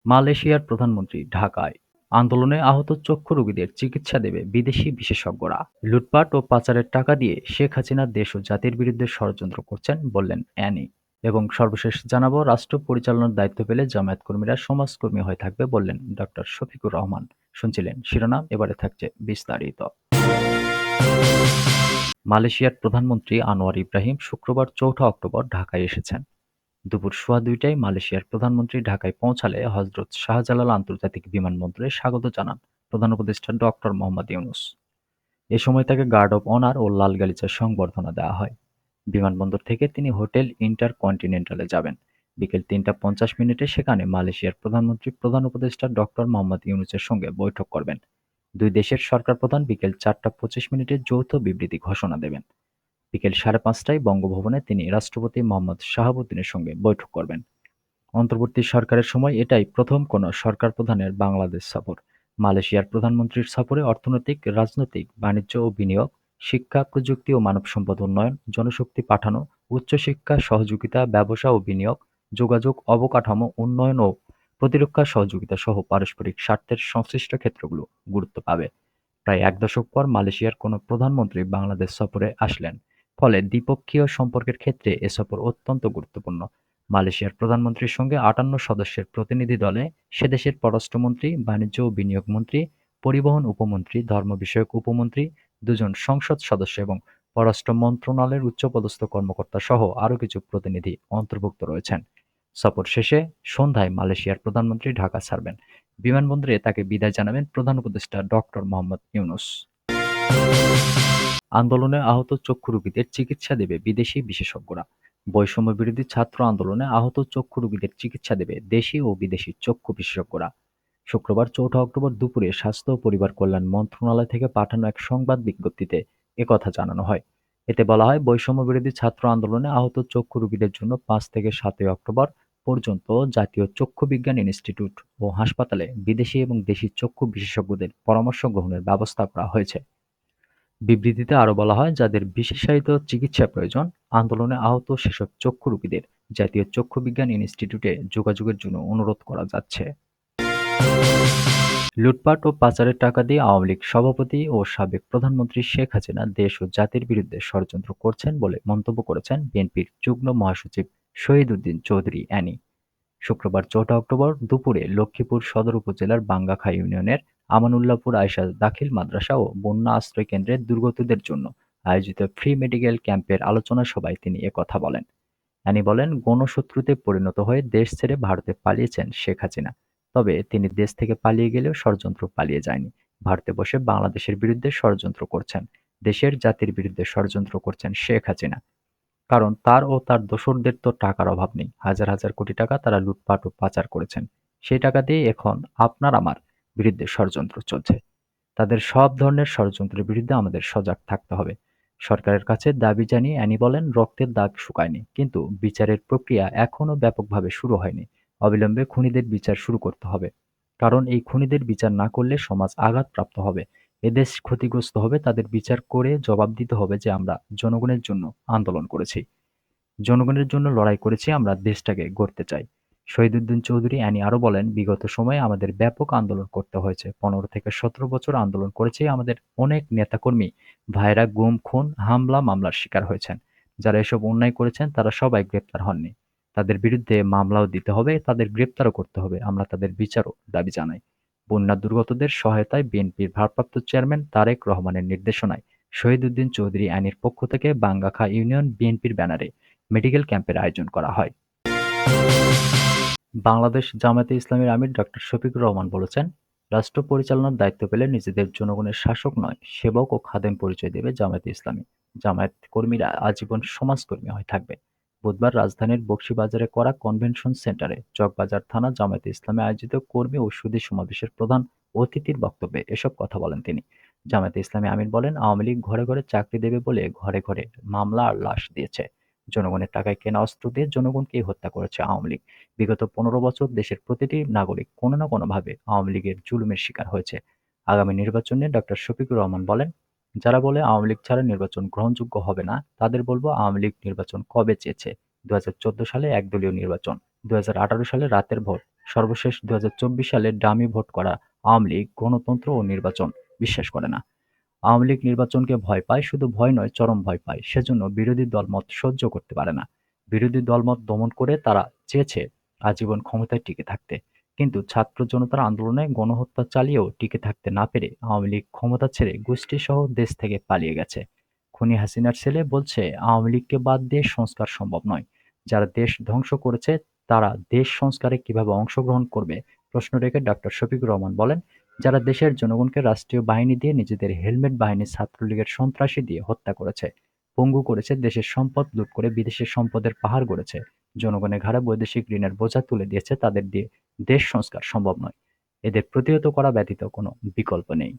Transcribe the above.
মালয়েশিয়ার প্রধানমন্ত্রী ঢাকায় আন্দোলনে আহত চক্ষু রোগীদের চিকিৎসা দেবে বিদেশি বিশেষজ্ঞরা। লুটপাট ও পাচারের টাকা দিয়ে শেখ হাসিনা দেশ ও জাতির বিরুদ্ধে ষড়যন্ত্র করছেন বললেন অ্যানি। এবং সর্বশেষ জানাবো, রাষ্ট্র পরিচালনার দায়িত্ব পেলে জামায়াত কর্মীরা সমাজকর্মী হয়ে থাকবে বললেন ডক্টর শফিকুর রহমান। শুনছিলেন শিরোনাম, এবারে থাকছে বিস্তারিত। মালয়েশিয়ার প্রধানমন্ত্রী আনোয়ার ইব্রাহিম শুক্রবার ৪ঠা অক্টোবর ঢাকায় এসেছেন। দুপুর সোয়া ২টায় মালয়েশিয়ার প্রধানমন্ত্রী ঢাকায় পৌঁছালে হজরত শাহজালাল আন্তর্জাতিক বিমানবন্দরে স্বাগত জানান প্রধান উপদেষ্টা ডক্টর মোহাম্মদ ইউনূস। এ সময় তাকে গার্ড অব অনার ও লাল গালিচার সংবর্ধনা দেওয়া হয়। বিমানবন্দর থেকে তিনি হোটেল ইন্টারকন্টিনেন্টালে যাবেন। বিকেল ৩টা ৫০ মিনিটে সেখানে মালয়েশিয়ার প্রধানমন্ত্রী প্রধান উপদেষ্টা ডক্টর মোহাম্মদ ইউনূসের সঙ্গে বৈঠক করবেন। দুই দেশের সরকার প্রধান বিকেল ৪টা ২৫ মিনিটে যৌথ বিবৃতি ঘোষণা দেবেন। বিকেল ৫:৩০টায় বঙ্গভবনে তিনি রাষ্ট্রপতি মোহাম্মদ শাহাবুদ্দিনের সঙ্গে বৈঠক করবেন। অন্তর্বর্তী সরকারের সময় এটাই প্রথম কোনো সরকার প্রধানের বাংলাদেশ সফর। মালয়েশিয়ার প্রধানমন্ত্রীর সফরে অর্থনৈতিক, রাজনৈতিক, বাণিজ্য ও বিনিয়োগ, শিক্ষা, প্রযুক্তি ও মানব সম্পদ উন্নয়ন, জনশক্তি পাঠানো, উচ্চশিক্ষা সহযোগিতা, ব্যবসা ও বিনিয়োগ, যোগাযোগ, অবকাঠামো উন্নয়ন ও প্রতিরক্ষা সহযোগিতা সহ পারস্পরিক স্বার্থের সংশ্লিষ্ট ক্ষেত্রগুলো গুরুত্ব পাবে। প্রায় এক দশক পর মালয়েশিয়ার কোনো প্রধানমন্ত্রী বাংলাদেশ সফরে আসলেন। ফলে দ্বিপক্ষীয় সম্পর্কের ক্ষেত্রে এ সফর অত্যন্ত গুরুত্বপূর্ণ। মালয়েশিয়ার প্রধানমন্ত্রীর সঙ্গে ৫৮ সদস্যের প্রতিনিধি দলে সেদেশের পররাষ্ট্রমন্ত্রী, বাণিজ্য ও বিনিয়োগ মন্ত্রী, পরিবহন উপমন্ত্রী, ধর্ম বিষয়ক উপমন্ত্রী, দুজন সংসদ সদস্য এবং পররাষ্ট্র মন্ত্রণালয়ের উচ্চপদস্থ কর্মকর্তা সহ আরও কিছু প্রতিনিধি অন্তর্ভুক্ত রয়েছেন। সফর শেষে সন্ধ্যায় মালয়েশিয়ার প্রধানমন্ত্রী ঢাকা ছাড়বেন। বিমানবন্দরে তাকে বিদায় জানাবেন প্রধান উপদেষ্টা ডক্টর মোহাম্মদ ইউনূস। আন্দোলনে আহত চক্ষু রোগীদের চিকিৎসা দেবে বিদেশি বিশেষজ্ঞরা। বৈষম্যবিরোধী ছাত্র আন্দোলনে আহত চক্ষু রোগীদের চিকিৎসা দেবে দেশি ও বিদেশি চক্ষু বিশেষজ্ঞরা। শুক্রবার ৪ঠা অক্টোবর দুপুরে স্বাস্থ্য ও পরিবার কল্যাণ মন্ত্রণালয় থেকে পাঠানো এক সংবাদ বিজ্ঞপ্তিতে একথা জানানো হয়। এতে বলা হয়, বৈষম্যবিরোধী ছাত্র আন্দোলনে আহত চক্ষু রোগীদের জন্য ৫ থেকে ৭ই অক্টোবর পর্যন্ত জাতীয় চক্ষু বিজ্ঞান ইনস্টিটিউট ও হাসপাতালে বিদেশি এবং দেশি চক্ষু বিশেষজ্ঞদের পরামর্শ গ্রহণের ব্যবস্থা করা হয়েছে। বিবৃতিতে আরও বলা হয়, যাদের বিশেষায়িত চিকিৎসা প্রয়োজন, আন্দোলনে আহত সেসব চক্ষু রোগীদের জাতীয় চক্ষু বিজ্ঞান ইনস্টিটিউটে যোগাযোগের জন্য অনুরোধ করা যাচ্ছে। লুটপাট ও পাচারের টাকা দিয়ে আওয়ামী লীগ সভাপতি ও সাবেক প্রধানমন্ত্রী শেখ হাসিনা দেশ ও জাতির বিরুদ্ধে ষড়যন্ত্র করছেন বলে মন্তব্য করেছেন বিএনপির যুগ্ম মহাসচিব শহীদ উদ্দিন চৌধুরী অ্যানি। শুক্রবার ৪ঠা অক্টোবর দুপুরে লক্ষ্মীপুর সদর উপজেলার বাঙ্গাখা ইউনিয়নের আমানুল্লাহপুর আয়শা দাখিল মাদ্রাসা ও বন্যা আশ্রয় কেন্দ্রের দুর্গতদের জন্য আয়োজিত ফ্রি মেডিকেল ক্যাম্পের আলোচনা সভায় তিনি একথা বলেন। অ্যানি বলেন, গণশত্রুতে পরিণত হয়ে দেশ ছেড়ে ভারতে পালিয়েছেন শেখ হাসিনা। তবে তিনি দেশ থেকে পালিয়ে গেলেও ষড়যন্ত্র পালিয়ে যায়নি। ভারতে বসে বাংলাদেশের বিরুদ্ধে ষড়যন্ত্র করছেন, দেশের জাতির বিরুদ্ধে ষড়যন্ত্র করছেন শেখ হাসিনা। কারণ তার ও তার দোসরদের তো টাকার অভাব নেই। হাজার হাজার কোটি টাকা তারা লুটপাট ও পাচার করেছেন। সেই টাকা দিয়ে এখন আপনার আমার বিরুদ্ধে ষড়যন্ত্র চলছে। তাদের সব ধরনের ষড়যন্ত্রের বিরুদ্ধে আমাদের সজাগ থাকতে হবে। সরকারের কাছে দাবি জানিয়ে অ্যানি বলেন, রক্তের দাগ শুকায়নি, কিন্তু বিচারের প্রক্রিয়া এখনো ব্যাপকভাবে শুরু হয়নি। অবিলম্বে খুনিদের বিচার শুরু করতে হবে। কারণ এই খুনিদের বিচার না করলে সমাজ আঘাতপ্রাপ্ত হবে, এদেশ ক্ষতিগ্রস্ত হবে। তাদের বিচার করে জবাব দিতে হবে যে আমরা জনগণের জন্য আন্দোলন করেছি, জনগণের জন্য লড়াই করেছি, আমরা দেশটাকে গড়তে চাই। শহীদুদ্দিন চৌধুরী অ্যানি আরও বলেন, বিগত সময়ে আমাদের ব্যাপক আন্দোলন করতে হয়েছে। ১৫ থেকে ১৭ বছর আন্দোলন করেছি। আমাদের অনেক নেতাকর্মী ভাইয়েরা গুম, খুন, হামলা, মামলার শিকার হয়েছেন। যারা এসব অন্যায় করেছেন তারা সবাই গ্রেপ্তার হননি। তাদের বিরুদ্ধে মামলাও দিতে হবে, তাদের গ্রেপ্তারও করতে হবে। আমরা তাদের বিচারও দাবি জানাই। বন্যা দুর্গতদের সহায়তায় বিএনপির ভারপ্রাপ্ত চেয়ারম্যান তারেক রহমানের নির্দেশনায় শহীদুদ্দিন চৌধুরী অ্যানির পক্ষ থেকে বাঙ্গাখা ইউনিয়ন বিএনপির ব্যানারে মেডিকেল ক্যাম্পের আয়োজন করা হয়। বাংলাদেশ জামায়াতে ইসলামীর আমির ডক্টর শফিকুর রহমান বলেছেন, রাষ্ট্র পরিচালনার দায়িত্ব পেলে নিজেদের জনগণের শাসক নয়, সেবক ও খাদেম পরিচয় দেবে জামায়াতে ইসলামী। জামায়াত কর্মীরা আজীবন সমাজকর্মী হয়ে থাকবে। বুধবার রাজধানীর বকশীবাজারে করা কনভেনশন সেন্টারে চকবাজার থানা জামায়াতে ইসলামী আয়োজিত কর্মী ও সুধী সমাবেশের প্রধান অতিথির বক্তব্যে এসব কথা বলেন তিনি। জামায়াতে ইসলামী আমির বলেন, আওয়ামী লীগ ঘরে ঘরে চাকরি দেবে বলে ঘরে ঘরে মামলা আর লাশ দিয়েছে। জনগণের টাকায় কেনা অস্ত্র দিয়ে জনগণকেই হত্যা করেছে আওয়ামী লীগ। বিগত ১৫ বছর দেশের প্রতিটি নাগরিক কোনো না কোনোভাবে আওয়ামী লীগের জুলুমের শিকার হয়েছে। আগামী নির্বাচন নিয়ে ডক্টর শফিকুর রহমান বলেন, যারা বলে আওয়ামী লীগ ছাড়া নির্বাচন গ্রহণযোগ্য হবে না, তাদের বলবো আওয়ামী লীগ নির্বাচন কবে চেয়েছে? ২০১৪ সালে একদলীয় নির্বাচন, ২০১৮ সালে রাতের ভোট, সর্বশেষ ২০২৪ সালে ডামি ভোট করা আওয়ামী লীগ গণতন্ত্র ও নির্বাচন বিশ্বাস করে না। আওয়ামী লীগ নির্বাচনকে ভয় পায়, শুধু ভয় নয়, চরম ভয় পায়। সেজন্য বিরোধী দলমত সহ্য করতে পারে না। বিরোধী দলমত দমন করে তারা চেয়েছে আজীবন ক্ষমতায় টিকে থাকতে। কিন্তু ছাত্র জনতার আন্দোলনে গণহত্যা চালিয়েও টিকে থাকতে না পেরে আওয়ামী লীগ ক্ষমতা ছেড়ে গোষ্ঠীসহ দেশ থেকে পালিয়ে গেছে। খুনি হাসিনার ছেলে বলছে আওয়ামী লীগকে বাদ দিয়ে সংস্কার সম্ভব নয়। যারা দেশ ধ্বংস করেছে তারা দেশ সংস্কারে কিভাবে অংশগ্রহণ করবে প্রশ্ন রেখে ডক্টর শফিকুর রহমান বলেন, যারা দেশের জনগণকে রাষ্ট্রীয় বাহিনী দিয়ে নিজেদের হেলমেট বাহিনী ছাত্রলীগের সন্ত্রাসী দিয়ে হত্যা করেছে, পঙ্গু করেছে, দেশের সম্পদ লুট করে বিদেশের সম্পদের পাহাড় গড়েছে, জনগণের ঘাড়ে বৈদেশিক ঋণের বোঝা তুলে দিয়েছে, তাদের দিয়ে দেশ সংস্কার সম্ভব নয়। এদের প্রতিহত করা ব্যতীত কোনো বিকল্প নেই।